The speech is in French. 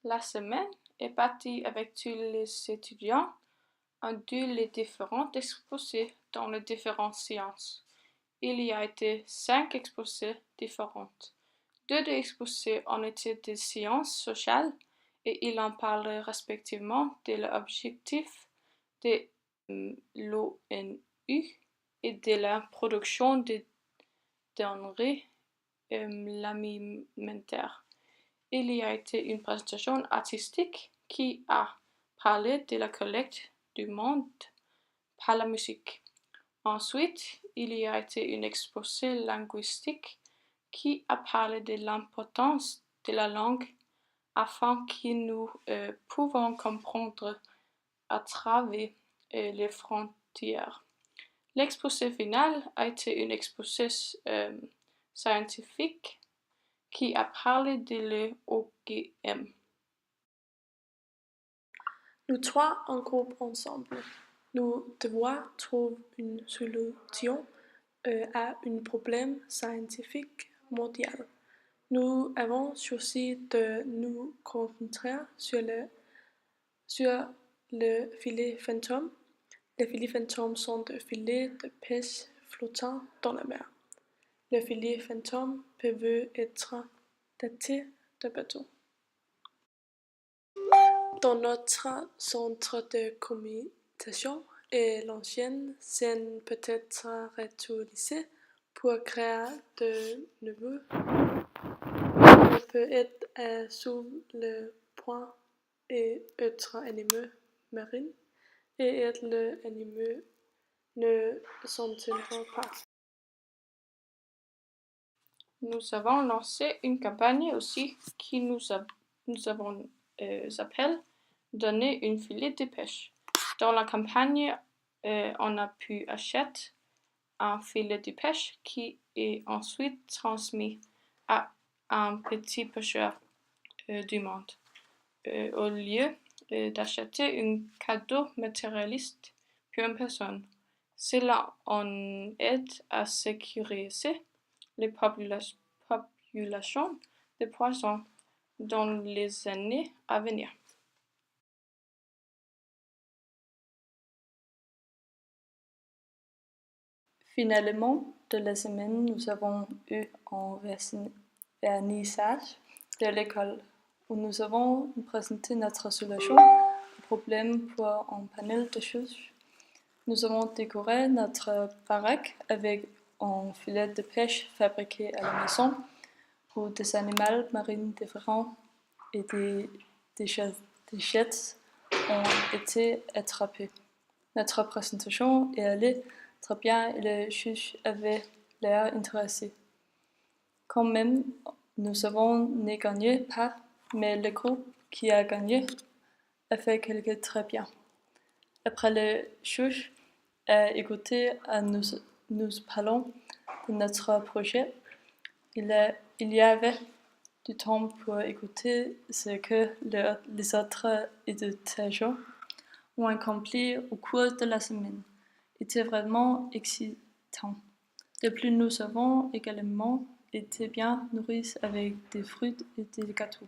La semaine est partie avec tous les étudiants en deux les différents exposés dans les différentes séances. Il y a été 5 exposés différentes. 2 des exposés ont été des sciences sociales et ils en parlent respectivement de l'objectif de l'ONU et de la production de denrées alimentaires. Il y a été une présentation artistique qui a parlé de la collecte du monde par la musique. Ensuite, il y a été une exposé linguistique qui a parlé de l'importance de la langue afin que nous pouvons comprendre à travers les frontières. L'exposé final a été une exposé scientifique qui a parlé de l'OGM. Nous trois en groupe ensemble. Nous devons trouver une solution à un problème scientifique mondial. Nous avons choisi de nous concentrer sur le filet fantôme. Les filets fantômes sont des filets de pêche flottants dans la mer. Les filets fantômes peuvent être datés de bateaux. Dans notre centre de communication, l'ancienne scène peut être réutilisée pour créer de nouveaux. Elle peut être sous le point et être animaux marins et être le animaux ne s'entendront pas. Nous avons lancé une campagne aussi qui nous avons appelé Donner une filet de pêche. Dans la campagne, on a pu acheter un filet de pêche qui est ensuite transmis à un petit pêcheur du monde. Au lieu d'acheter un cadeau matérialiste pour une personne, cela en aide à sécuriser les populations de poissons dans les années à venir. Finalement, de la semaine, nous avons eu un vernissage de l'école où nous avons présenté notre solution au problème pour un panel de choses. Nous avons décoré notre baraque avec un filet de pêche fabriqué à la maison où des animaux marins différents et des déchets ont été attrapés. Notre présentation est allée très bien et le juge avait l'air intéressé. Quand même, nous avons ne gagné pas, mais le groupe qui a gagné a fait quelque très bien. Après le juge a écouté à nous parlons de notre projet, il y avait du temps pour écouter ce que les autres étudiants ont accompli au cours de la semaine. Était vraiment excitant. De plus, nous avons également été bien nourris avec des fruits et des gâteaux.